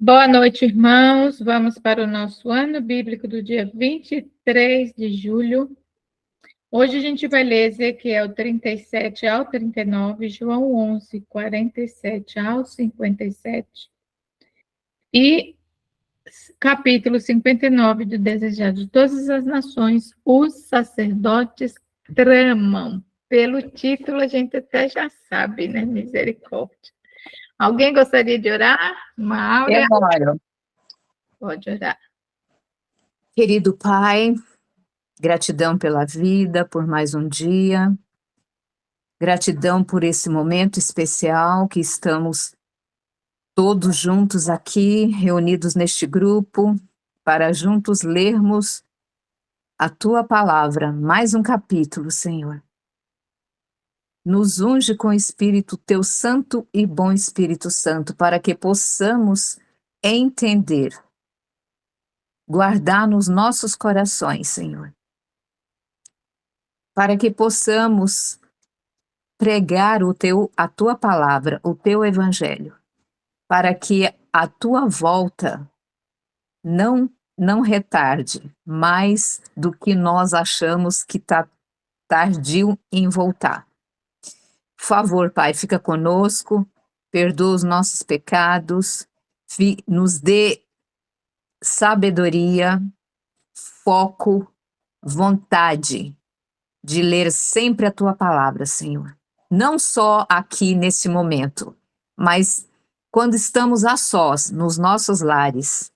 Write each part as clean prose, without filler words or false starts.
Boa noite, irmãos. Vamos para o nosso ano bíblico do dia 23 de julho. Hoje a gente vai ler Ezequiel 37 ao 39, João 11, 47 ao 57 e capítulo 59 do Desejado de Todas as Nações, os sacerdotes tramam. Pelo título a gente até já sabe, né? Misericórdia. Alguém gostaria de orar? Uma aula? Eu oro. Pode orar. Querido Pai, gratidão pela vida, por mais um dia. Gratidão por esse momento especial que estamos todos juntos aqui, reunidos neste grupo, para juntos lermos a Tua palavra, mais um capítulo, Senhor. Nos unge com o Espírito, Teu Santo e bom Espírito Santo, para que possamos entender, guardar nos nossos corações, Senhor, para que possamos pregar a tua palavra, o teu evangelho, para que a tua volta não retarde mais do que nós achamos que está tardio em voltar. Por favor, Pai, fica conosco, perdoa os nossos pecados, nos dê sabedoria, foco, vontade de ler sempre a tua palavra, Senhor. Não só aqui nesse momento, mas quando estamos a sós, nos nossos lares.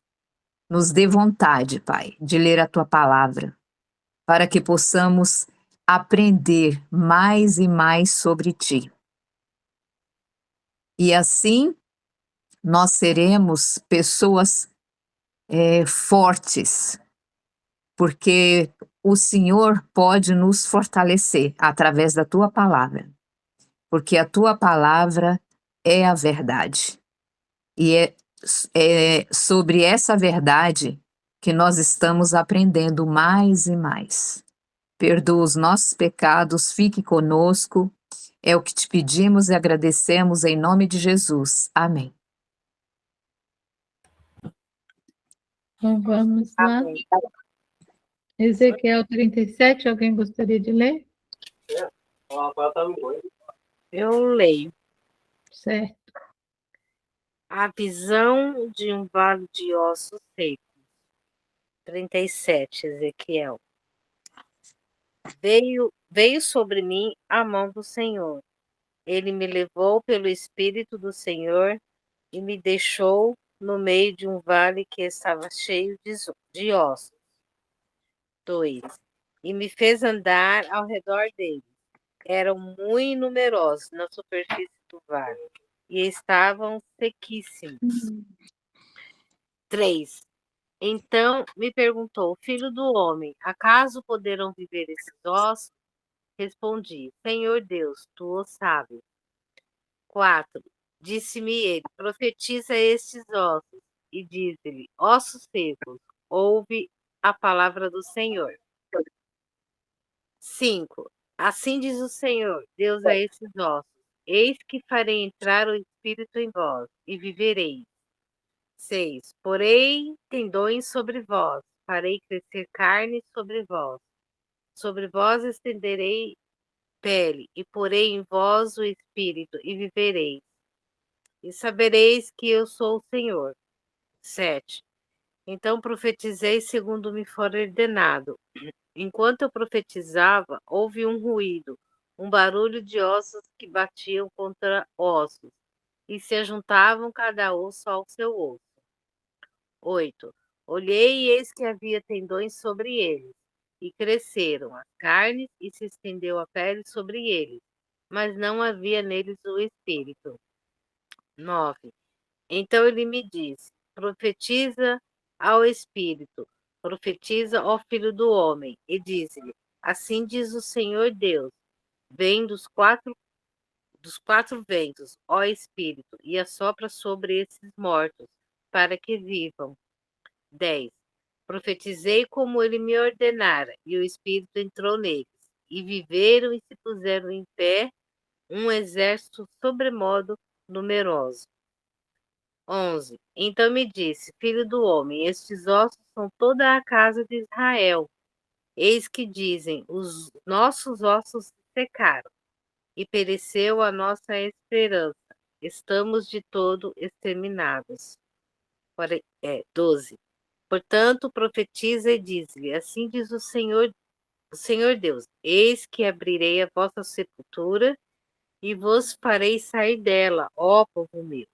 Nos dê vontade, Pai, de ler a tua palavra, para que possamos aprender mais e mais sobre ti. E assim nós seremos pessoas fortes, porque o Senhor pode nos fortalecer através da tua palavra, porque a tua palavra é a verdade. E é sobre essa verdade que nós estamos aprendendo mais e mais. Perdoa os nossos pecados, fique conosco. É o que te pedimos e agradecemos em nome de Jesus. Amém. Então, vamos lá. Ezequiel 37, alguém gostaria de ler? Eu leio. Certo. A visão de um vale de ossos secos. 37, Ezequiel. Veio sobre mim a mão do Senhor. Ele me levou pelo Espírito do Senhor e me deixou no meio de um vale que estava cheio de ossos. 2. E me fez andar ao redor dele. Eram muito numerosos na superfície do vale e estavam sequíssimos. 3. Então me perguntou, filho do homem, acaso poderão viver esses ossos? Respondi, Senhor Deus, tu o sabes. 4. Disse-me ele, profetiza estes ossos e diz-lhe, ossos secos, ouve a palavra do Senhor. 5. Assim diz o Senhor, Deus a esses ossos, eis que farei entrar o Espírito em vós, e vivereis. 6. Porei tendões sobre vós, farei crescer carne sobre vós estenderei pele, e porei em vós o Espírito, e vivereis. E sabereis que eu sou o Senhor. 7. Então profetizei segundo me for ordenado. Enquanto eu profetizava, houve um ruído, um barulho de ossos que batiam contra ossos, e se ajuntavam cada osso ao seu osso. 8. Olhei e eis que havia tendões sobre eles, e cresceram as carnes, e se estendeu a pele sobre eles, mas não havia neles o espírito. 9. Então ele me disse, profetiza ao espírito, profetiza ao filho do homem, e diz-lhe, assim diz o Senhor Deus, vem dos quatro ventos, ó espírito, e assopra sobre esses mortos, para que vivam. 10. Profetizei como ele me ordenara, e o espírito entrou neles, e viveram e se puseram em pé um exército sobremodo numeroso. 11. Então me disse, filho do homem, estes ossos são toda a casa de Israel. Eis que dizem, os nossos ossos secaram, e pereceu a nossa esperança. Estamos de todo exterminados. 12. Portanto, profetiza e diz-lhe, assim diz o Senhor Deus, eis que abrirei a vossa sepultura e vos farei sair dela, ó povo meu,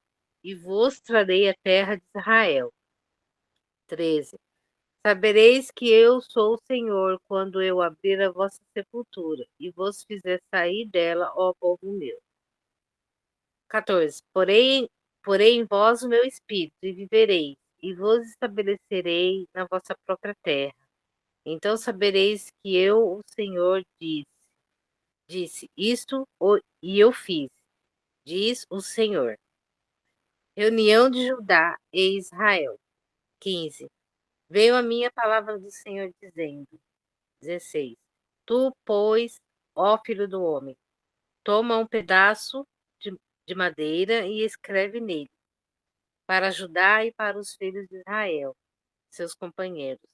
e vos trarei a terra de Israel. 13. Sabereis que eu sou o Senhor, quando eu abrir a vossa sepultura, e vos fizer sair dela, ó povo meu. 14. Porém em vós o meu espírito, e vivereis, e vos estabelecerei na vossa própria terra. Então sabereis que eu, o Senhor, disse isto, e eu fiz, diz o Senhor. Reunião de Judá e Israel. 15. Veio a minha palavra do Senhor dizendo, 16. Tu, pois, ó filho do homem, toma um pedaço de madeira e escreve nele, para Judá e para os filhos de Israel, seus companheiros.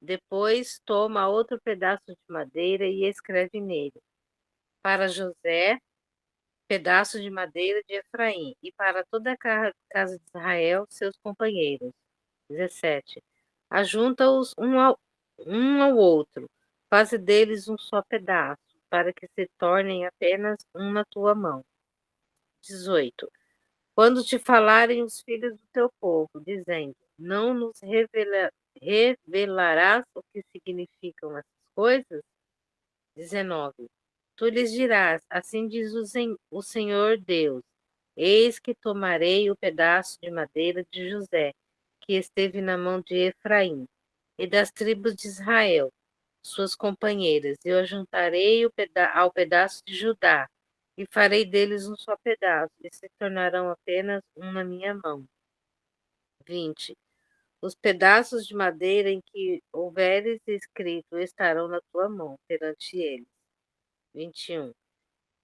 Depois toma outro pedaço de madeira e escreve nele, para José, pedaço de madeira de Efraim, e para toda a casa de Israel, seus companheiros. 17. Ajunta-os um ao outro, faze deles um só pedaço, para que se tornem apenas um na tua mão. 18. Quando te falarem os filhos do teu povo, dizendo, não nos revelarás o que significam essas coisas? 19. Tu lhes dirás, assim diz o Senhor Deus, eis que tomarei o pedaço de madeira de José, que esteve na mão de Efraim, e das tribos de Israel, suas companheiras, e eu ajuntarei ao pedaço de Judá, e farei deles um só pedaço, e se tornarão apenas um na minha mão. 20. Os pedaços de madeira em que houveres escrito estarão na tua mão perante eles. 21.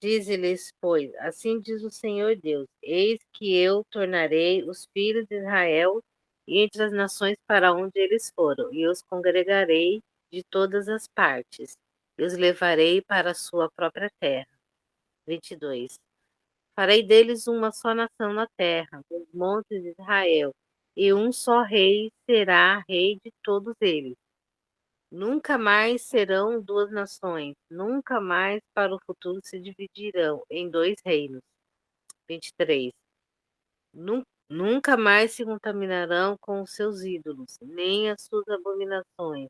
Dize-lhes, pois, assim diz o Senhor Deus, eis que eu tornarei os filhos de Israel entre as nações para onde eles foram, e os congregarei de todas as partes, e os levarei para a sua própria terra. 22. Farei deles uma só nação na terra, dos montes de Israel, e um só rei será rei de todos eles. Nunca mais serão duas nações, nunca mais para o futuro se dividirão em dois reinos. 23. Nunca mais se contaminarão com os seus ídolos, nem as suas abominações,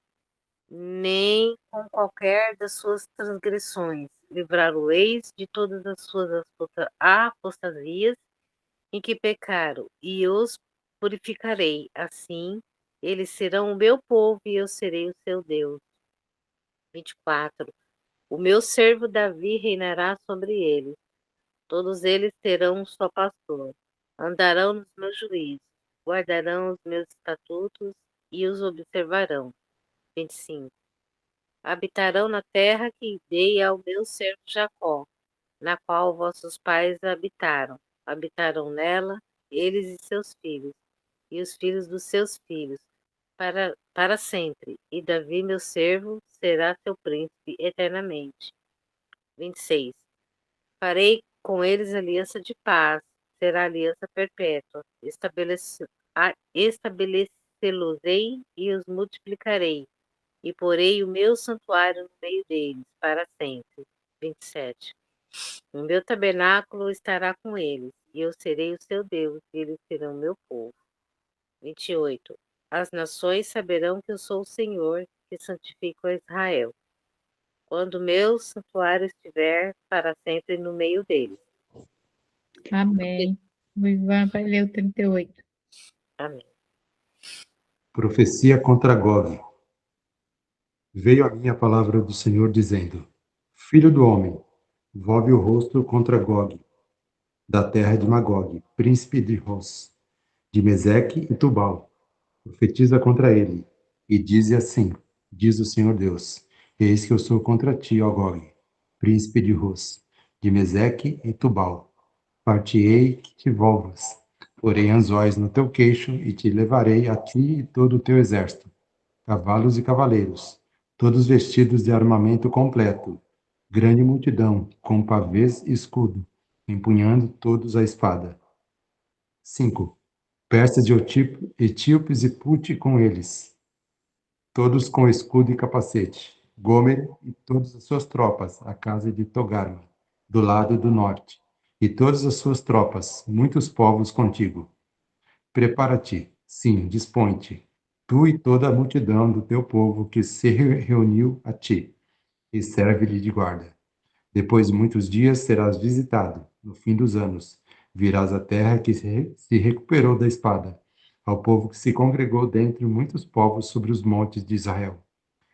nem com qualquer das suas transgressões. Livrar-o-eis de todas as suas apostasias em que pecaram, e os purificarei. Assim, eles serão o meu povo e eu serei o seu Deus. 24. O meu servo Davi reinará sobre eles. Todos eles terão um só pastor. Andarão nos meus juízos, guardarão os meus estatutos e os observarão. 25. Habitarão na terra que dei ao meu servo Jacó, na qual vossos pais habitaram. Habitarão nela, eles e seus filhos, e os filhos dos seus filhos, para sempre. E Davi, meu servo, será seu príncipe eternamente. 26. Farei com eles aliança de paz, será aliança perpétua. Estabelecê-los-ei e os multiplicarei, e porei o meu santuário no meio deles, para sempre. 27. O meu tabernáculo estará com eles, e eu serei o seu Deus, e eles serão meu povo. 28. As nações saberão que eu sou o Senhor, que santifico a Israel, quando o meu santuário estiver para sempre no meio deles. Amém. O Ivan vai ler o 38. Amém. Profecia contra Gog. Veio a mim a palavra do Senhor dizendo: Filho do homem, volve o rosto contra Gog, da terra de Magog, príncipe de Ros, de Meseque e Tubal. Profetiza contra ele, e dize assim: diz o Senhor Deus: Eis que eu sou contra ti, ó Gog, príncipe de Ros, de Meseque e Tubal. Partirei que te volvas, Porei anzóis no teu queixo e te levarei a ti e todo o teu exército, cavalos e cavaleiros, todos vestidos de armamento completo, grande multidão, com pavês e escudo, empunhando todos a espada. 5. Persas de etíopes e Pute com eles, todos com escudo e capacete. Gomer e todas as suas tropas, a casa de Togarma, do lado do norte, e todas as suas tropas, muitos povos contigo. Prepara-te, sim, dispõe-te, tu e toda a multidão do teu povo que se reuniu a ti, e serve-lhe de guarda. Depois de muitos dias serás visitado, no fim dos anos. Virás à terra que se recuperou da espada, ao povo que se congregou dentre muitos povos sobre os montes de Israel,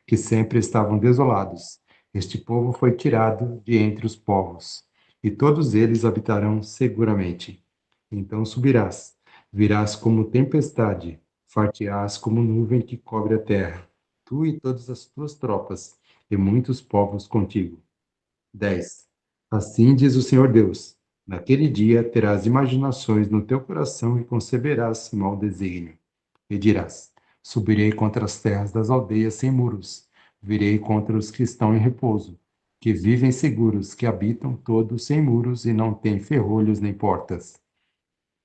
que sempre estavam desolados. Este povo foi tirado de entre os povos, e todos eles habitarão seguramente. Então subirás, virás como tempestade, far-te-ás como nuvem que cobre a terra, tu e todas as tuas tropas, e muitos povos contigo. 10. Assim diz o Senhor Deus: naquele dia terás imaginações no teu coração e conceberás mau desígnio. E dirás: subirei contra as terras das aldeias sem muros, virei contra os que estão em repouso, que vivem seguros, que habitam todos sem muros e não têm ferrolhos nem portas.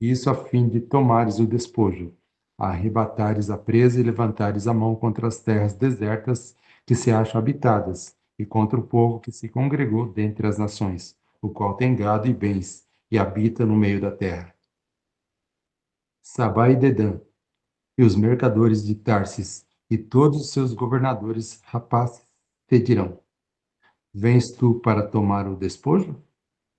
Isso a fim de tomares o despojo, arrebatares a presa e levantares a mão contra as terras desertas que se acham habitadas, e contra o povo que se congregou dentre as nações, o qual tem gado e bens, e habita no meio da terra. Sabá e Dedã, e os mercadores de Tarsis, e todos os seus governadores rapazes te dirão: vens tu para tomar o despojo?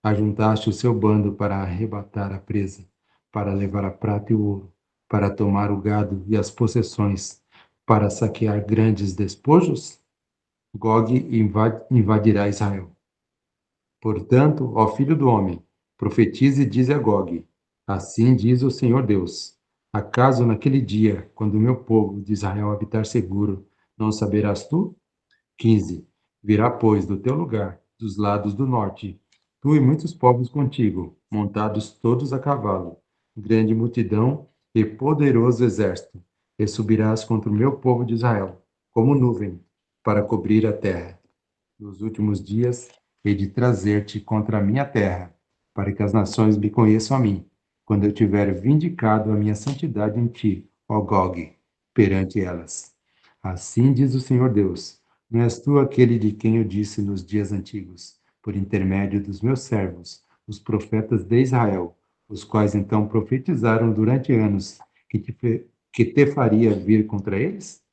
Ajuntaste o seu bando para arrebatar a presa, para levar a prata e o ouro, para tomar o gado e as possessões, para saquear grandes despojos? Gog invadirá Israel. Portanto, ó filho do homem, profetize e dize a Gog: assim diz o Senhor Deus: acaso naquele dia, quando o meu povo de Israel habitar seguro, não saberás tu? 15. Virá, pois, do teu lugar, dos lados do norte, tu e muitos povos contigo, montados todos a cavalo, grande multidão e poderoso exército, e subirás contra o meu povo de Israel, como nuvem, para cobrir a terra. Nos últimos dias, hei de trazer-te contra a minha terra, para que as nações me conheçam a mim, quando eu tiver vindicado a minha santidade em ti, ó Gog, perante elas. Assim diz o Senhor Deus: não és tu aquele de quem eu disse nos dias antigos, por intermédio dos meus servos, os profetas de Israel, os quais então profetizaram durante anos que te faria vir contra eles?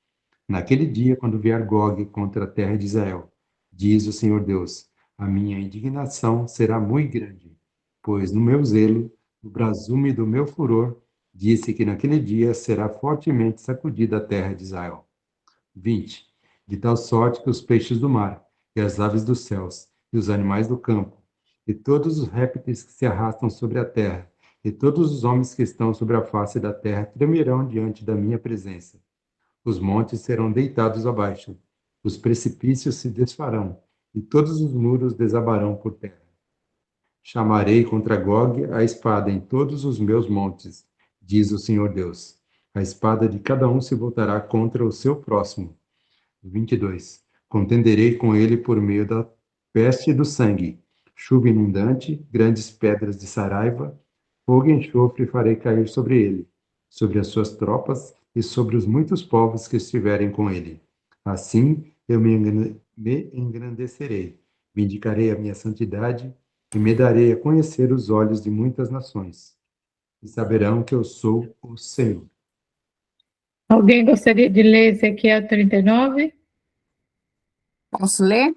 Naquele dia, quando vier Gog contra a terra de Israel, diz o Senhor Deus, a minha indignação será muito grande, pois no meu zelo, no brasume do meu furor, disse que naquele dia será fortemente sacudida a terra de Israel. 20. De tal sorte que os peixes do mar, e as aves dos céus, e os animais do campo, e todos os répteis que se arrastam sobre a terra, e todos os homens que estão sobre a face da terra tremerão diante da minha presença. Os montes serão deitados abaixo, os precipícios se desfarão, e todos os muros desabarão por terra. Chamarei contra Gog a espada em todos os meus montes, diz o Senhor Deus. A espada de cada um se voltará contra o seu próximo. 22. Contenderei com ele por meio da peste e do sangue, chuva inundante, grandes pedras de saraiva, fogo e enxofre farei cair sobre ele, sobre as suas tropas e sobre os muitos povos que estiverem com ele. Assim eu me engrandecerei, vindicarei a minha santidade e me darei a conhecer os olhos de muitas nações, e saberão que eu sou o Senhor. Alguém gostaria de ler Ezequiel 39? Posso ler?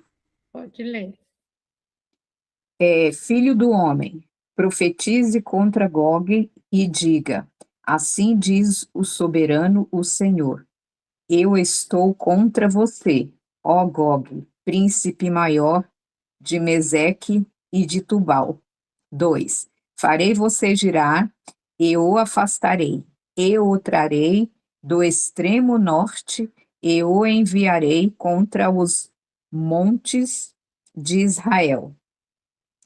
Pode ler. Filho do homem, profetize contra Gog e diga: assim diz o soberano, o Senhor. Eu estou contra você, ó Gog, príncipe maior de Meseque e de Tubal. 2. Farei você girar, e o afastarei, e o trarei do extremo norte, e o enviarei contra os montes de Israel.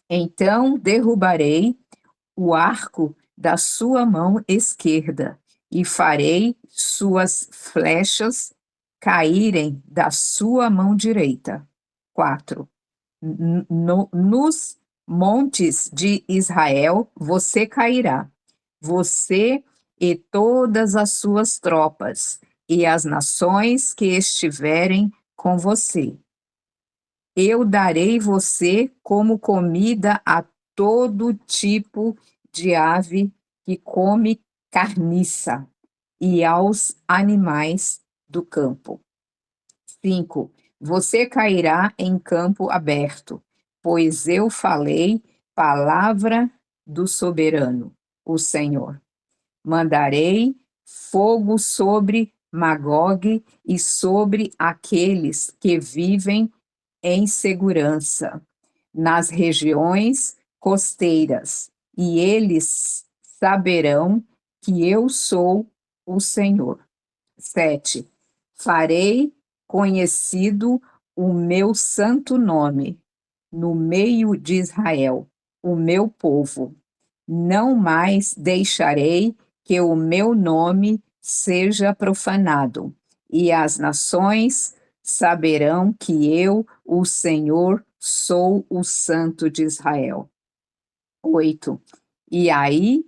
Então derrubarei o arco da sua mão esquerda, e farei suas flechas caírem da sua mão direita. 4. Nos montes de Israel você cairá, você e todas as suas tropas, e as nações que estiverem com você. Eu darei você como comida a todo tipo de ave que come carniça, e aos animais do campo. 5. Você cairá em campo aberto, pois eu falei, palavra do soberano, o Senhor. Mandarei fogo sobre Magog e sobre aqueles que vivem em segurança nas regiões costeiras, e eles saberão que eu sou o Senhor. 7. Farei conhecido o meu santo nome no meio de Israel, o meu povo. Não mais deixarei que o meu nome seja profanado, e as nações saberão que eu, o Senhor, sou o Santo de Israel. 8. E aí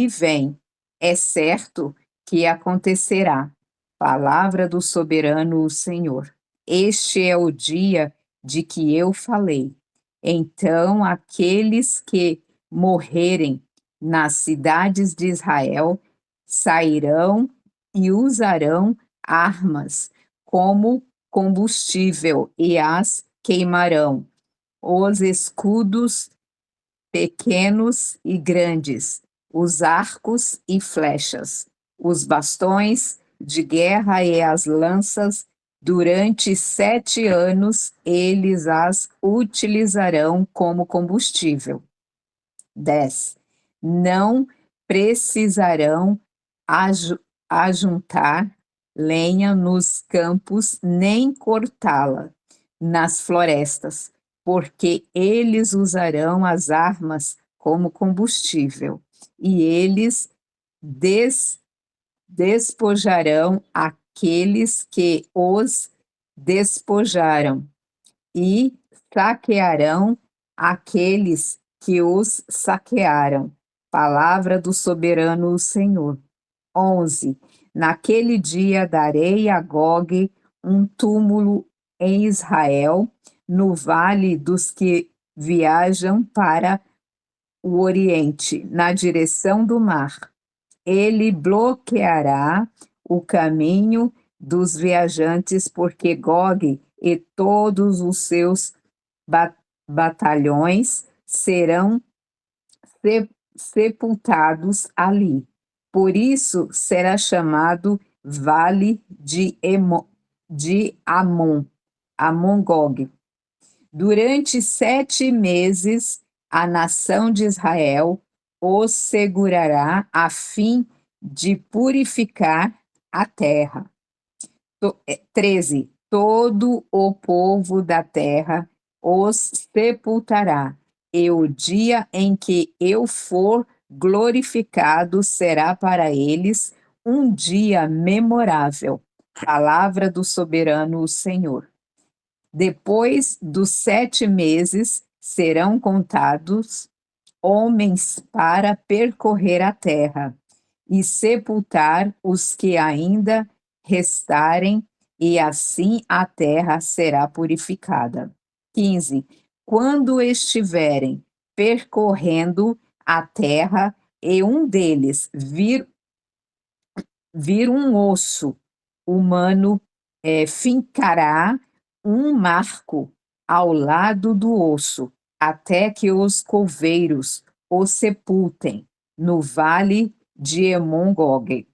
vem, é certo que acontecerá. Palavra do soberano o Senhor. Este é o dia de que eu falei. Então aqueles que morrerem nas cidades de Israel sairão e usarão armas como combustível e as queimarão. Os escudos pequenos e grandes, os arcos e flechas, os bastões de guerra e as lanças, durante 7 anos eles as utilizarão como combustível. 10. Não precisarão ajuntar lenha nos campos, nem cortá-la nas florestas, porque eles usarão as armas como combustível, e eles despojarão aqueles que os despojaram, e saquearão aqueles que os saquearam. Palavra do soberano Senhor. 11. Naquele dia darei a Gog um túmulo em Israel, no vale dos que viajam para o Oriente, na direção do mar. Ele bloqueará o caminho dos viajantes, porque Gog e todos os seus batalhões serão sepultados ali. Por isso será chamado Vale de Amon-Gog. Durante 7 meses, a nação de Israel os segurará a fim de purificar a terra. 13. Todo o povo da terra os sepultará, e o dia em que eu for glorificado será para eles um dia memorável. Palavra do soberano Senhor. Depois dos 7 meses serão contados homens para percorrer a terra e sepultar os que ainda restarem, e assim a terra será purificada. 15. Quando estiverem percorrendo a terra e um deles vir um osso humano, fincará um marco ao lado do osso, até que os coveiros o sepultem no vale de Emon-Gog.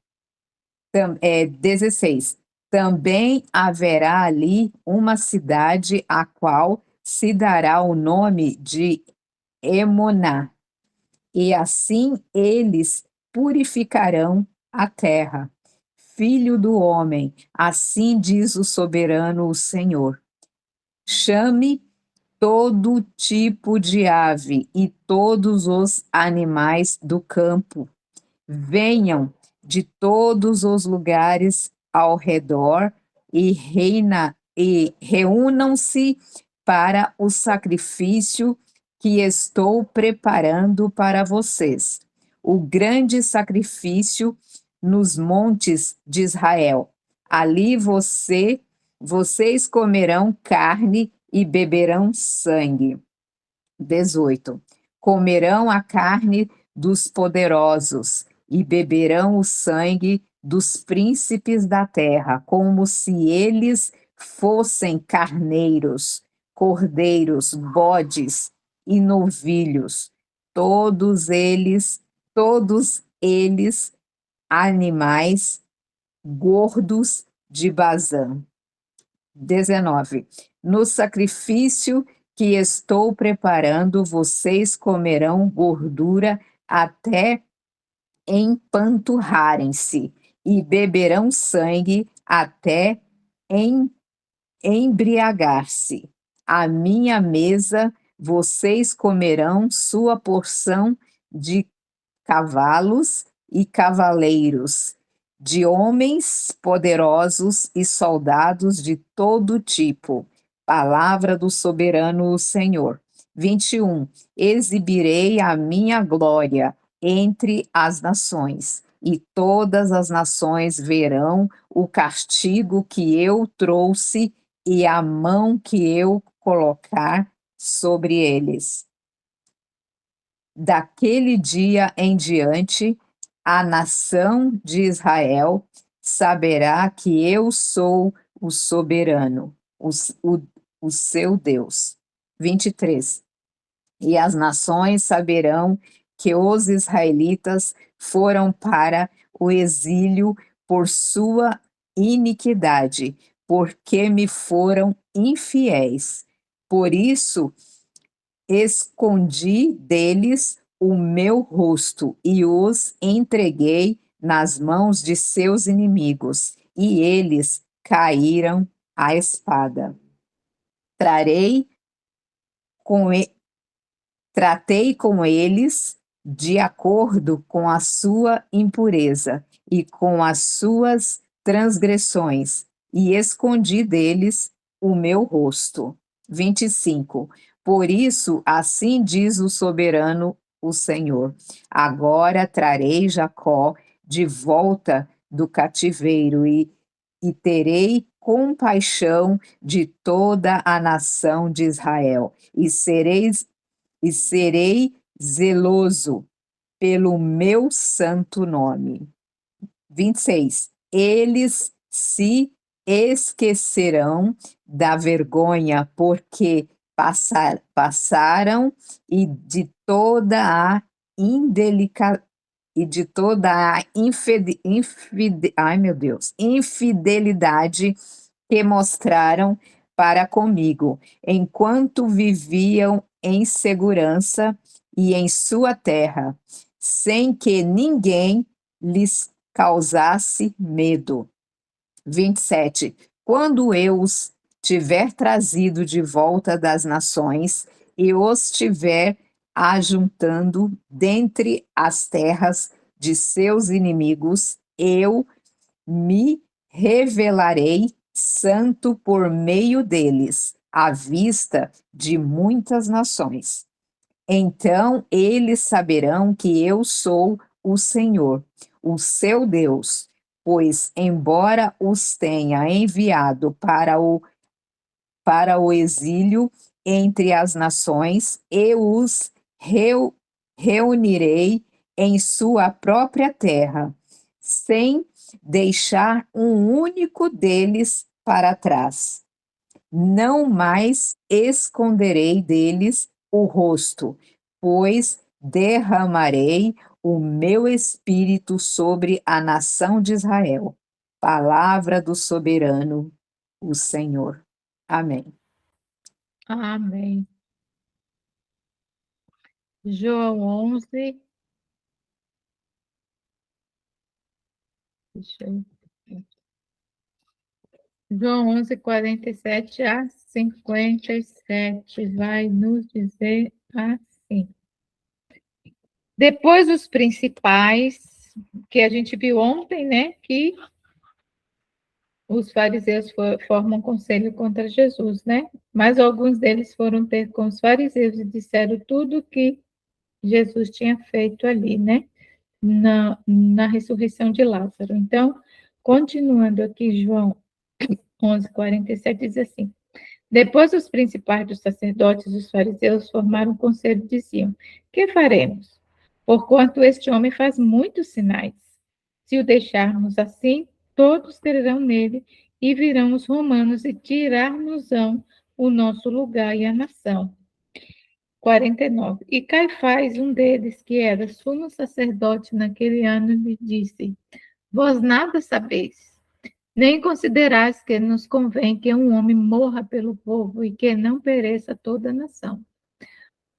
16. Também haverá ali uma cidade a qual se dará o nome de Emoná, e assim eles purificarão a terra. Filho do homem, assim diz o soberano o Senhor. Chame todo tipo de ave e todos os animais do campo. Venham de todos os lugares ao redor e reúnam-se para o sacrifício que estou preparando para vocês. O grande sacrifício nos montes de Israel. Ali vocês comerão carne e beberão sangue. 18. Comerão a carne dos poderosos e beberão o sangue dos príncipes da terra, como se eles fossem carneiros, cordeiros, bodes e novilhos, todos eles animais gordos de Bazã. 19. No sacrifício que estou preparando, vocês comerão gordura até empanturrarem-se e beberão sangue até em- embriagar-se. À minha mesa vocês comerão sua porção de cavalos e cavaleiros, de homens poderosos e soldados de todo tipo. Palavra do soberano Senhor. 21. Exibirei a minha glória entre as nações, e todas as nações verão o castigo que eu trouxe e a mão que eu colocar sobre eles. Daquele dia em diante, a nação de Israel saberá que eu sou o soberano, o seu Deus. 23. E as nações saberão que os israelitas foram para o exílio por sua iniquidade, porque me foram infiéis. Por isso, escondi deles o meu rosto e os entreguei nas mãos de seus inimigos, e eles caíram à espada. Trarei com e- Tratei com eles de acordo com a sua impureza e com as suas transgressões, e escondi deles o meu rosto. 25. Por isso, assim diz o soberano, o Senhor: agora trarei Jacó de volta do cativeiro e terei compaixão de toda a nação de Israel, e serei zeloso pelo meu santo nome. 26. Eles se esquecerão da vergonha porque passaram e de toda a indelica, e de toda a infidelidade que mostraram para comigo, enquanto viviam em segurança e em sua terra, sem que ninguém lhes causasse medo. 27. Quando eu os tiver trazido de volta das nações e os tiver ajuntando dentre as terras de seus inimigos, eu me revelarei santo por meio deles, à vista de muitas nações. Então eles saberão que eu sou o Senhor, o seu Deus, pois, embora os tenha enviado para o exílio entre as nações, eu os reunirei em sua própria terra, sem deixar um único deles para trás. Não mais esconderei deles o rosto, pois derramarei o meu espírito sobre a nação de Israel. Palavra do soberano, o Senhor. Amém. Amém. João 11. Deixa eu... João 11, 47 a 57 vai nos dizer assim. Depois os principais, que a gente viu ontem, né, que os fariseus formam conselho contra Jesus, né? Mas alguns deles foram ter com os fariseus e disseram tudo que Jesus tinha feito ali, né? Na ressurreição de Lázaro. Então, continuando aqui, João 11, 47 diz assim: Depois os principais dos sacerdotes e os fariseus formaram um conselho e diziam: Que faremos? Porquanto este homem faz muitos sinais. Se o deixarmos assim, todos crerão nele e virão os romanos e tirar-nos-ão o nosso lugar e a nação. 49. E Caifás, um deles, que era sumo sacerdote naquele ano, lhe disse: Vós nada sabeis, nem considerais que nos convém que um homem morra pelo povo e que não pereça toda a nação.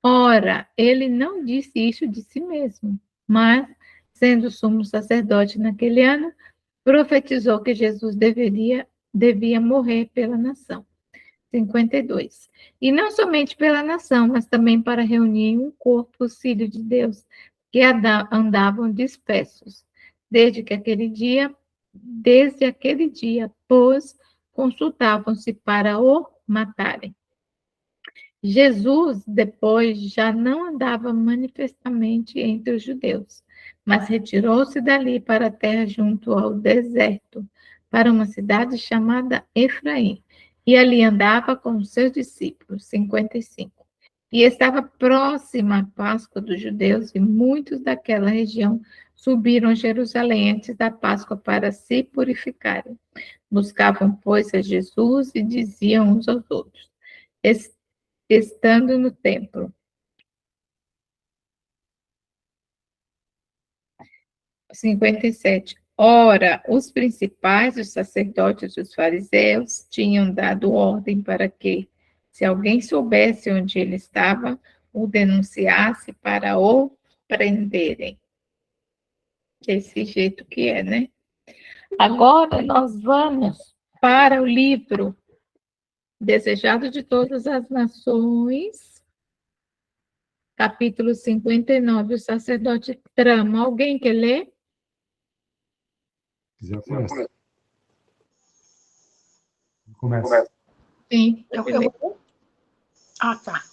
Ora, ele não disse isso de si mesmo, mas, sendo sumo sacerdote naquele ano, profetizou que Jesus devia morrer pela nação. 52. E não somente pela nação, mas também para reunir um corpo, os filhos de Deus, que andavam dispersos. Desde aquele dia, pois, consultavam-se para o matarem. Jesus, depois, já não andava manifestamente entre os judeus, mas retirou-se dali para a terra junto ao deserto, para uma cidade chamada Efraim, e ali andava com os seus discípulos. 55. E estava próxima a Páscoa dos judeus, e muitos daquela região subiram a Jerusalém antes da Páscoa para se purificarem. Buscavam, pois, a Jesus e diziam uns aos outros: estando no templo. 57. Ora, os principais, os sacerdotes e os fariseus tinham dado ordem para que, se alguém soubesse onde ele estava, o denunciasse para o prenderem. Desse jeito que é, né? Agora nós vamos para o livro Desejado de Todas as Nações, capítulo 59, o sacerdote trama. Alguém quer ler? Quiser, começa. Começa. Sim. Ah, tá.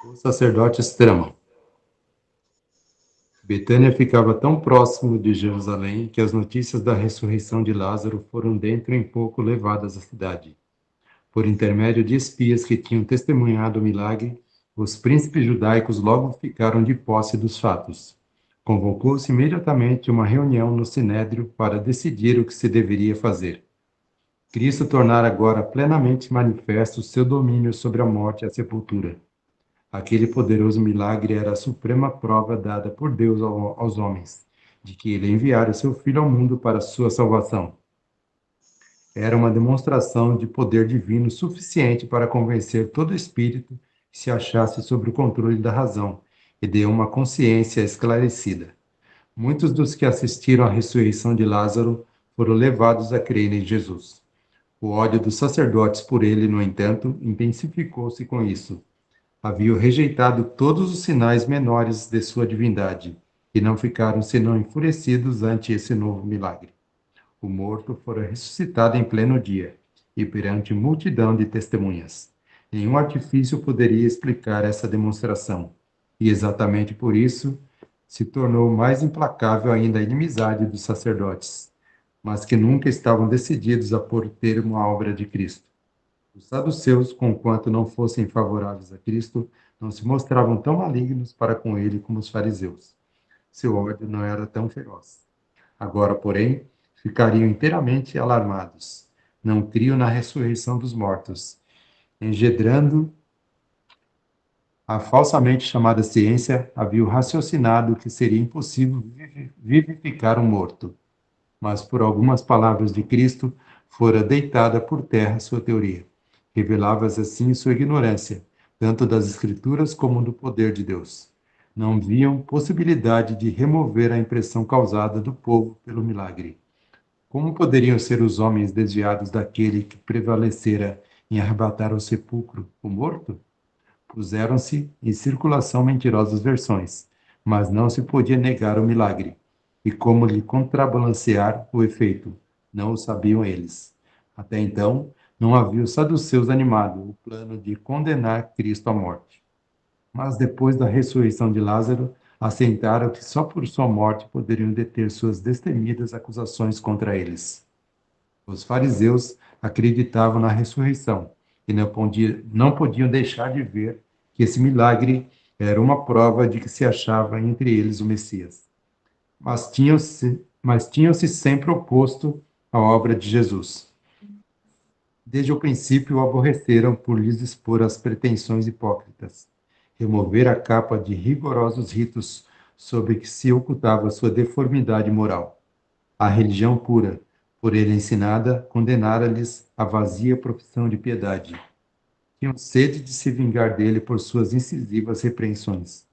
Os sacerdotes tramam. Betânia ficava tão próximo de Jerusalém que as notícias da ressurreição de Lázaro foram dentro em pouco levadas à cidade. Por intermédio de espias que tinham testemunhado o milagre, os príncipes judaicos logo ficaram de posse dos fatos. Convocou-se imediatamente uma reunião no Sinédrio para decidir o que se deveria fazer. Cristo tornara agora plenamente manifesto seu domínio sobre a morte e a sepultura. Aquele poderoso milagre era a suprema prova dada por Deus aos homens, de que ele enviara seu Filho ao mundo para sua salvação. Era uma demonstração de poder divino suficiente para convencer todo espírito que se achasse sob o controle da razão e de uma consciência esclarecida. Muitos dos que assistiram à ressurreição de Lázaro foram levados a crer em Jesus. O ódio dos sacerdotes por ele, no entanto, intensificou-se com isso. Haviam rejeitado todos os sinais menores de sua divindade e não ficaram senão enfurecidos ante esse novo milagre. O morto fora ressuscitado em pleno dia e perante multidão de testemunhas. Nenhum artifício poderia explicar essa demonstração, e exatamente por isso se tornou mais implacável ainda a inimizade dos sacerdotes, mas que nunca estavam decididos a pôr termo à obra de Cristo. Os saduceus, conquanto não fossem favoráveis a Cristo, não se mostravam tão malignos para com ele como os fariseus. Seu ódio não era tão feroz. Agora, porém, ficariam inteiramente alarmados. Não criam na ressurreição dos mortos, engendrando a falsamente chamada ciência, haviam raciocinado que seria impossível vivificar um morto. Mas por algumas palavras de Cristo, fora deitada por terra sua teoria. Revelava-se assim sua ignorância, tanto das Escrituras como do poder de Deus. Não viam possibilidade de remover a impressão causada do povo pelo milagre. Como poderiam ser os homens desviados daquele que prevalecera em arrebatar ao sepulcro o morto? Puseram-se em circulação mentirosas versões, mas não se podia negar o milagre. E como lhe contrabalancear o efeito? Não o sabiam eles. Até então, não havia os saduceus animado o plano de condenar Cristo à morte. Mas depois da ressurreição de Lázaro, assentaram que só por sua morte poderiam deter suas destemidas acusações contra eles. Os fariseus acreditavam na ressurreição e não podiam deixar de ver que esse milagre era uma prova de que se achava entre eles o Messias. Mas tinham-se sempre oposto à obra de Jesus. Desde o princípio o aborreceram por lhes expor as pretensões hipócritas, remover a capa de rigorosos ritos sob que se ocultava sua deformidade moral. A religião pura, por ele ensinada, condenara-lhes a vazia profissão de piedade. Tinham sede de se vingar dele por suas incisivas repreensões.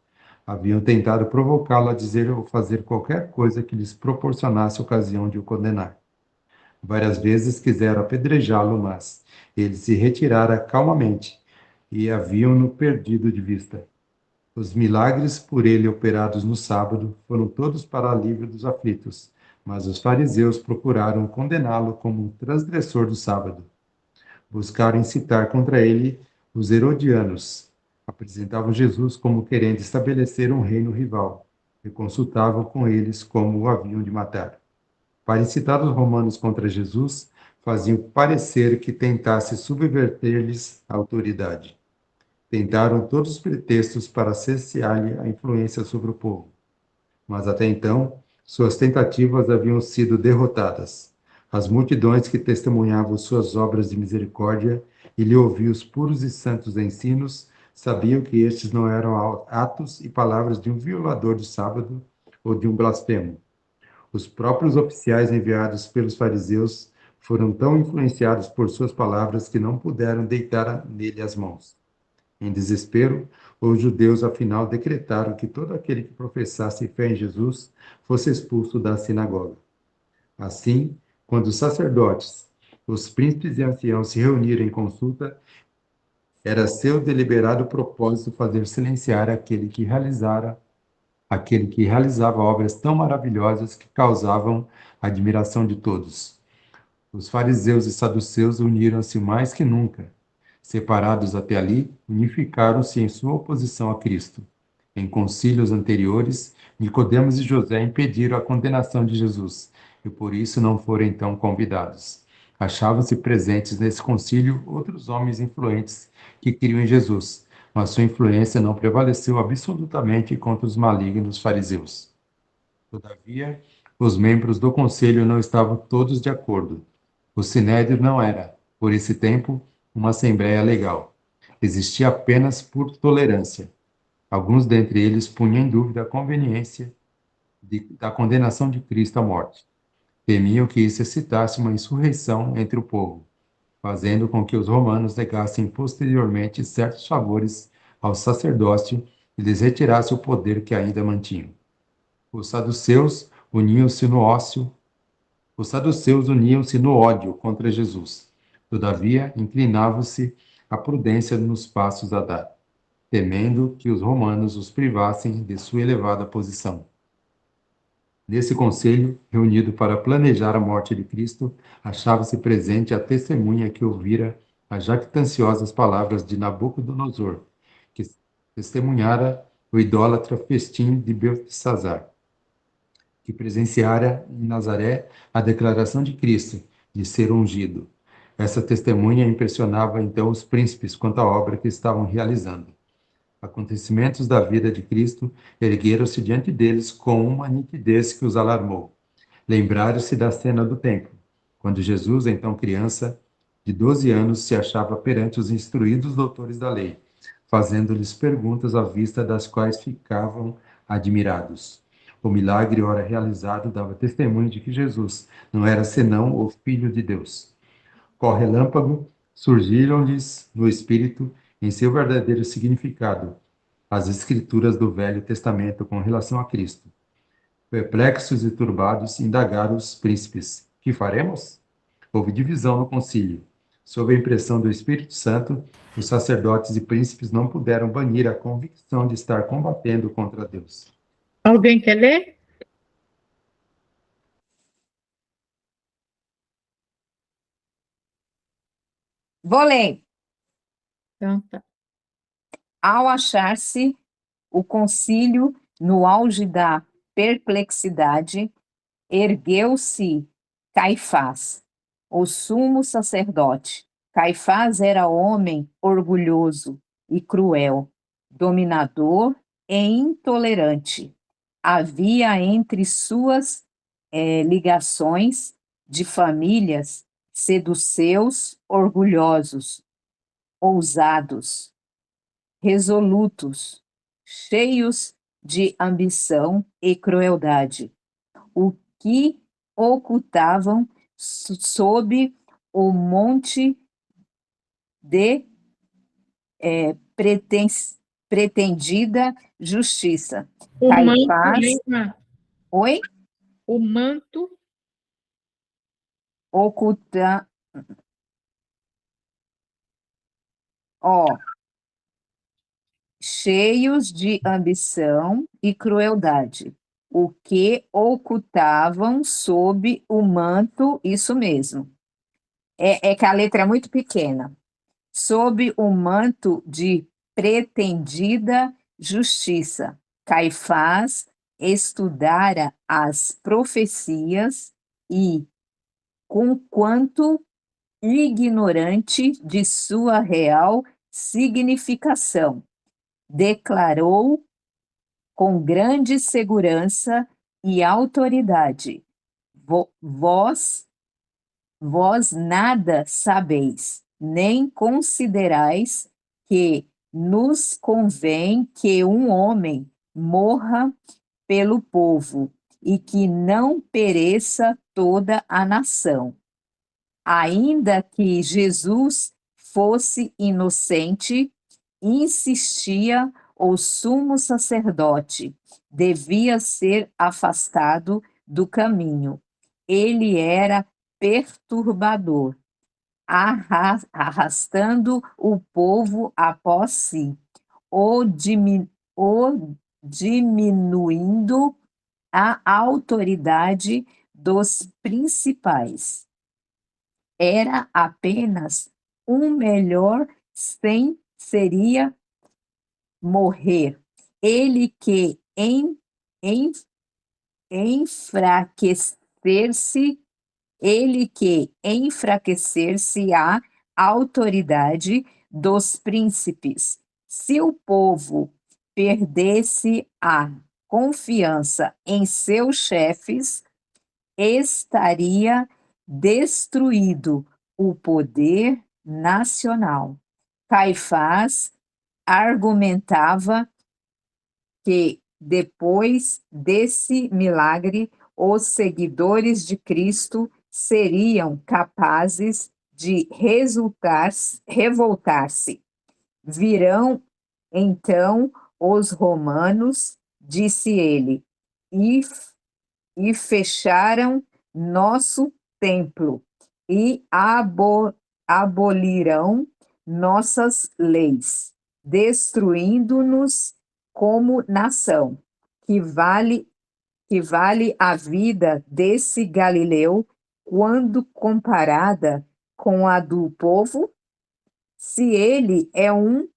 Haviam tentado provocá-lo a dizer ou fazer qualquer coisa que lhes proporcionasse ocasião de o condenar. Várias vezes quiseram apedrejá-lo, mas ele se retirara calmamente e haviam-no perdido de vista. Os milagres por ele operados no sábado foram todos para alívio dos aflitos, mas os fariseus procuraram condená-lo como um transgressor do sábado. Buscaram incitar contra ele os herodianos. Apresentavam Jesus como querendo estabelecer um reino rival e consultavam com eles como o haviam de matar. Para incitar os romanos contra Jesus, faziam parecer que tentasse subverter-lhes a autoridade. Tentaram todos os pretextos para cessear-lhe a influência sobre o povo. Mas até então, suas tentativas haviam sido derrotadas. As multidões que testemunhavam suas obras de misericórdia e lhe ouviam os puros e santos ensinos, sabiam que estes não eram atos e palavras de um violador do sábado ou de um blasfemo. Os próprios oficiais enviados pelos fariseus foram tão influenciados por suas palavras que não puderam deitar nele as mãos. Em desespero, os judeus afinal decretaram que todo aquele que professasse fé em Jesus fosse expulso da sinagoga. Assim, quando os sacerdotes, os príncipes e anciãos se reuniram em consulta, era seu deliberado propósito fazer silenciar aquele que realizava obras tão maravilhosas que causavam a admiração de todos. Os fariseus e saduceus uniram-se mais que nunca. Separados até ali, unificaram-se em sua oposição a Cristo. Em concílios anteriores, Nicodemos e José impediram a condenação de Jesus, e por isso não foram então convidados. Achavam-se presentes nesse concílio outros homens influentes que criam em Jesus, mas sua influência não prevaleceu absolutamente contra os malignos fariseus. Todavia, os membros do conselho não estavam todos de acordo. O sinédrio não era, por esse tempo, uma assembleia legal. Existia apenas por tolerância. Alguns dentre eles punham em dúvida a conveniência da condenação de Cristo à morte. Temiam que isso excitasse uma insurreição entre o povo, fazendo com que os romanos negassem posteriormente certos favores ao sacerdócio e lhes retirasse o poder que ainda mantinham. Os saduceus uniam-se no ódio contra Jesus. Todavia, inclinavam-se à prudência nos passos a dar, temendo que os romanos os privassem de sua elevada posição. Nesse conselho, reunido para planejar a morte de Cristo, achava-se presente a testemunha que ouvira as jactanciosas palavras de Nabucodonosor, que testemunhara o idólatra festim de Beltesazar, que presenciara em Nazaré a declaração de Cristo de ser ungido. Essa testemunha impressionava então os príncipes quanto à obra que estavam realizando. Acontecimentos da vida de Cristo ergueram-se diante deles com uma nitidez que os alarmou. Lembraram-se da cena do templo, quando Jesus, então criança, de 12 anos, se achava perante os instruídos doutores da lei, fazendo-lhes perguntas à vista das quais ficavam admirados. O milagre, ora realizado, dava testemunho de que Jesus não era senão o Filho de Deus. Qual relâmpago, surgiram-lhes no espírito, em seu verdadeiro significado, as escrituras do Velho Testamento com relação a Cristo. Perplexos e turbados, indagaram os príncipes: que Que faremos? Houve divisão no concílio. Sob a impressão do Espírito Santo, os sacerdotes e príncipes não puderam banir a convicção de estar combatendo contra Deus. Alguém quer ler? Vou ler. Então tá. Ao achar-se o concílio no auge da perplexidade, ergueu-se Caifás, o sumo sacerdote. Caifás era homem orgulhoso e cruel, dominador e intolerante. Havia entre suas ligações de famílias seduceus, orgulhosos, ousados, resolutos, cheios de ambição e crueldade, o que ocultavam sob o monte de pretendida justiça. O manto, Caifás, lembra? oi? O manto, Oculta, ó, cheios de ambição e crueldade, o que ocultavam sob o manto, isso mesmo. É que a letra é muito pequena. Sob o manto de pretendida justiça, Caifás estudara as profecias e, conquanto ignorante de sua real significação, declarou com grande segurança e autoridade: Vós nada sabeis, nem considerais que nos convém que um homem morra pelo povo e que não pereça toda a nação. Ainda que Jesus fosse inocente, insistia o sumo sacerdote, devia ser afastado do caminho. Ele era perturbador, arrastando o povo após si, ou diminuindo a autoridade dos principais. Era apenas um melhor seria morrer. Ele que enfraquecer-se a autoridade dos príncipes. Se o povo perdesse a confiança em seus chefes, estaria destruído o poder nacional. Caifás argumentava que, depois desse milagre, os seguidores de Cristo seriam capazes de revoltar-se. Virão, então, os romanos, disse ele, e fecharam nosso templo e abolirão nossas leis, destruindo-nos como nação. Que vale a vida desse Galileu quando comparada com a do povo? Se ele é um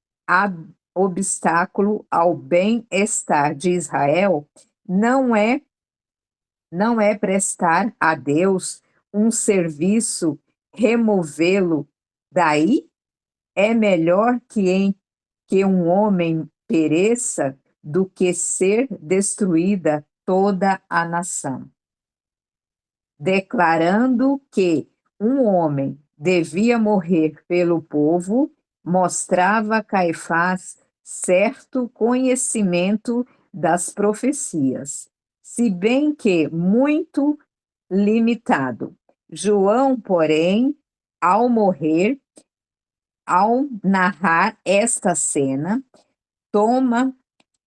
obstáculo ao bem-estar de Israel, não é prestar a Deus um serviço removê-lo daí? É melhor que um homem pereça do que ser destruída toda a nação. Declarando que um homem devia morrer pelo povo, mostrava Caifás certo conhecimento das profecias, se bem que muito limitado. João, porém, ao narrar esta cena, toma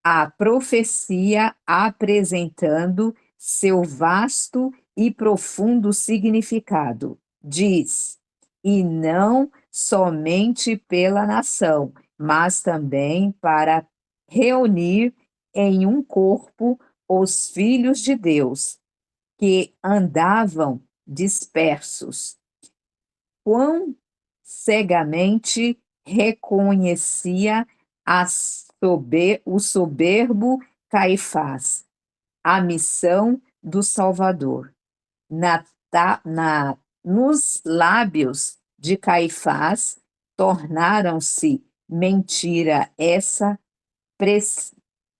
a profecia apresentando seu vasto e profundo significado. Diz: e não somente pela nação, mas também para reunir em um corpo os filhos de Deus que andavam dispersos. Quão cegamente reconhecia o soberbo Caifás, a missão do Salvador. Nos lábios de Caifás tornaram-se mentira essa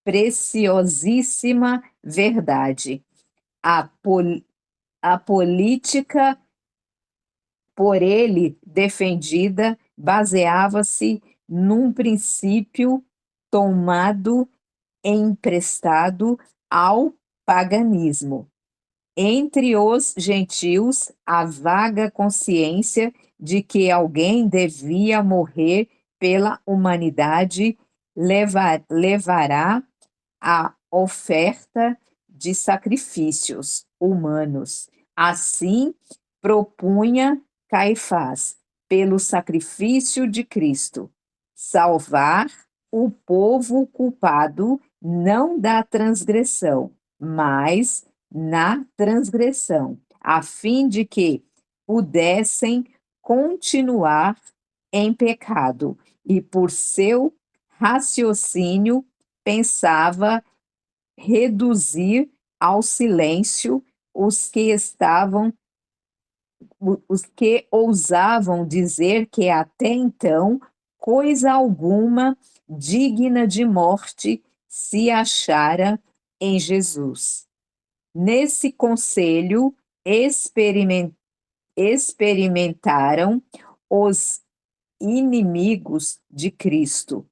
preciosíssima verdade. A política por ele defendida baseava-se num princípio tomado emprestado ao paganismo. Entre os gentios, a vaga consciência de que alguém devia morrer pela humanidade levará à oferta de sacrifícios humanos. Assim, propunha Caifás, pelo sacrifício de Cristo, salvar o povo culpado não da transgressão, mas na transgressão, a fim de que pudessem continuar em pecado, e por seu raciocínio pensava reduzir ao silêncio os que ousavam dizer que até então coisa alguma digna de morte se achara em Jesus. Nesse conselho experimentaram os inimigos de Cristo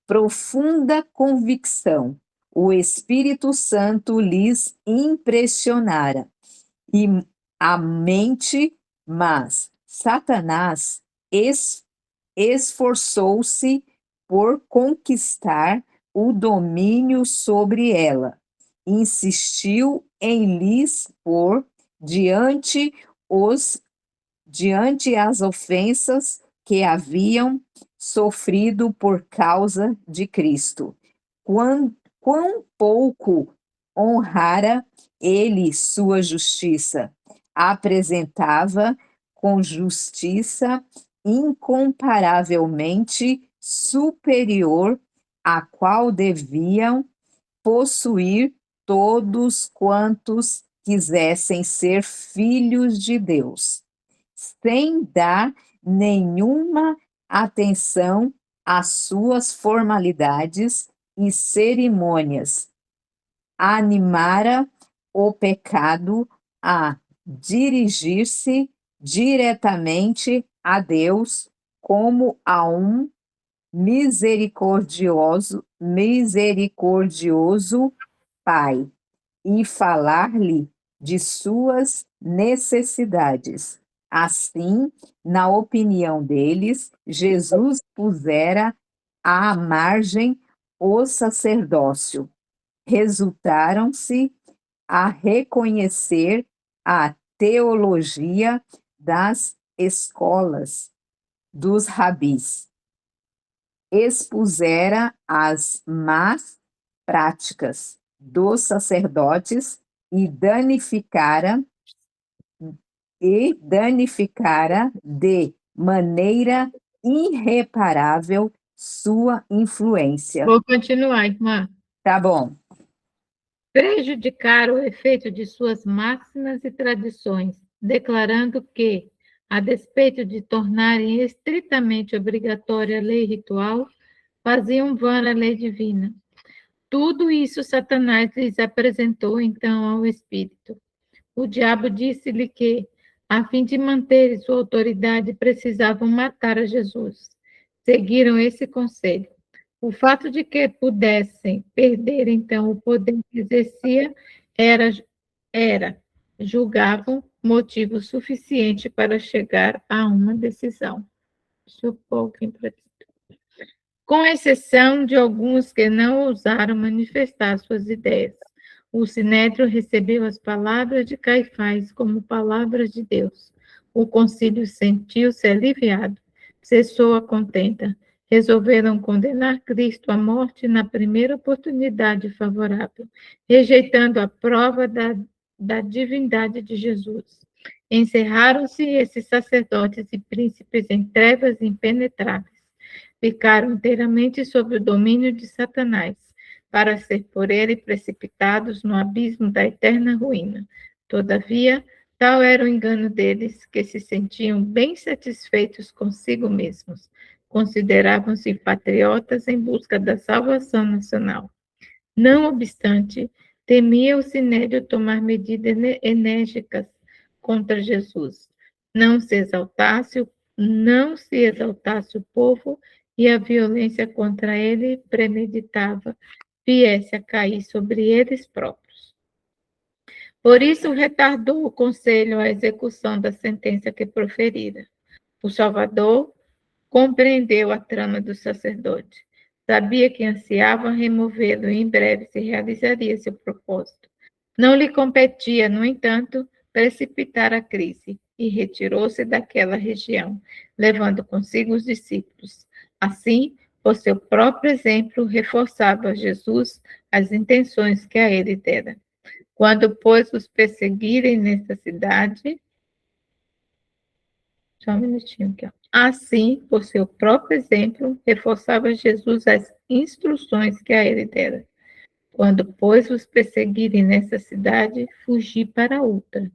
profunda convicção. O Espírito Santo lhes impressionara e a mente, mas Satanás esforçou-se por conquistar o domínio sobre ela. Insistiu em lhes pôr diante as ofensas que haviam sofrido por causa de Cristo. Quão pouco honrara ele sua justiça, apresentava com justiça incomparavelmente superior a qual deviam possuir todos quantos quisessem ser filhos de Deus, sem dar nenhuma atenção às suas formalidades e cerimônias. Animara o pecado a dirigir-se diretamente a Deus como a um misericordioso Pai e falar-lhe de suas necessidades. Assim, na opinião deles, Jesus pusera à margem o sacerdócio. Resultaram-se a reconhecer a teologia das escolas dos rabis. Expusera as más práticas dos sacerdotes e danificara de maneira irreparável sua influência. Vou continuar, irmã. Tá bom. Prejudicar o efeito de suas máximas e tradições, declarando que, a despeito de tornarem estritamente obrigatória a lei ritual, faziam vã a lei divina. Tudo isso Satanás lhes apresentou então ao Espírito. O diabo disse-lhe que, a fim de manter sua autoridade, precisavam matar a Jesus. Seguiram esse conselho. O fato de que pudessem perder, então, o poder que exercia julgavam, motivo suficiente para chegar a uma decisão. Deixa eu pôr aqui para com exceção de alguns que não ousaram manifestar suas ideias. O sinédrio recebeu as palavras de Caifás como palavras de Deus. O concílio sentiu-se aliviado, cessou a contenda. Resolveram condenar Cristo à morte na primeira oportunidade favorável, rejeitando a prova da divindade de Jesus. Encerraram-se esses sacerdotes e príncipes em trevas impenetráveis. Ficaram inteiramente sob o domínio de Satanás, para ser por ele precipitados no abismo da eterna ruína. Todavia, tal era o engano deles, que se sentiam bem satisfeitos consigo mesmos. Consideravam-se patriotas em busca da salvação nacional. Não obstante, temia o sinédrio tomar medidas enérgicas contra Jesus. Não se exaltasse o povo e a violência contra ele premeditava viesse a cair sobre eles próprios. Por isso retardou o conselho a execução da sentença que proferira. O Salvador compreendeu a trama do sacerdote. Sabia que ansiava removê-lo e em breve se realizaria seu propósito. Não lhe competia, no entanto, precipitar a crise e retirou-se daquela região, levando consigo os discípulos. Assim, por seu próprio exemplo, reforçava Jesus as intenções que a ele dera. Quando, pois, os perseguirem nessa cidade, só um minutinho aqui, ó. Assim, por seu próprio exemplo, reforçava Jesus as instruções que a ele dera. Quando, pois, os perseguirem nessa cidade, fugi para outra.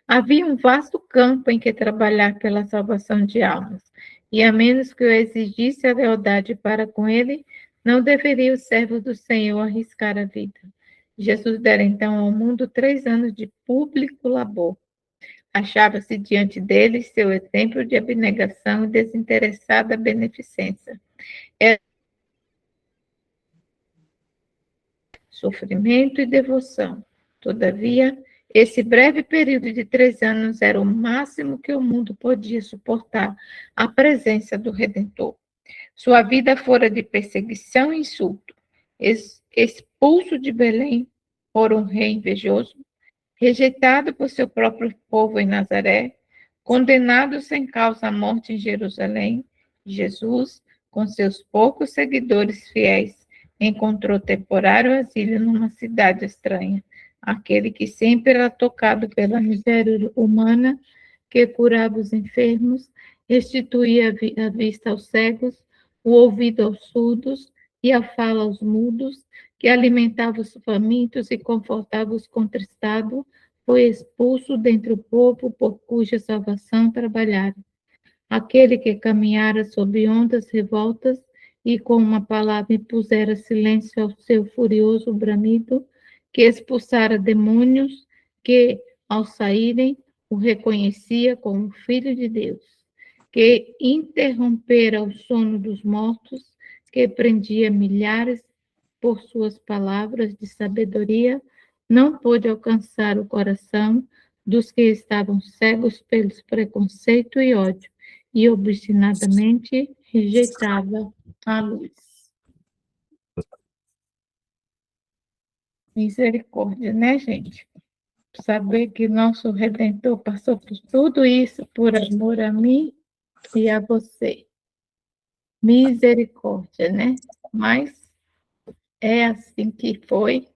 Havia um vasto campo em que trabalhar pela salvação de almas, e a menos que o exigisse a lealdade para com ele, não deveria o servo do Senhor arriscar a vida. Jesus dera então ao mundo 3 anos de público labor. Achava-se diante dele seu exemplo de abnegação e desinteressada beneficência. Era sofrimento e devoção. Todavia, esse breve período de 3 anos era o máximo que o mundo podia suportar à presença do Redentor. Sua vida fora de perseguição e insulto, expulso de Belém por um rei invejoso, rejeitado por seu próprio povo em Nazaré, condenado sem causa à morte em Jerusalém, Jesus, com seus poucos seguidores fiéis, encontrou temporário asilo numa cidade estranha. Aquele que sempre era tocado pela miséria humana, que curava os enfermos, restituía a vista aos cegos, o ouvido aos surdos e a fala aos mudos, que alimentava os famintos e confortava os contristados, foi expulso dentre o povo por cuja salvação trabalhara. Aquele que caminhara sob ondas revoltas e com uma palavra impusera silêncio ao seu furioso bramido, que expulsara demônios, que, ao saírem, o reconhecia como Filho de Deus, que interrompera o sono dos mortos, que prendia milhares por suas palavras de sabedoria, não pôde alcançar o coração dos que estavam cegos pelos preconceito e ódio, e obstinadamente rejeitava a luz. Misericórdia, né, gente? Saber que nosso Redentor passou por tudo isso por amor a mim e a você. Misericórdia, né? Mas é assim que foi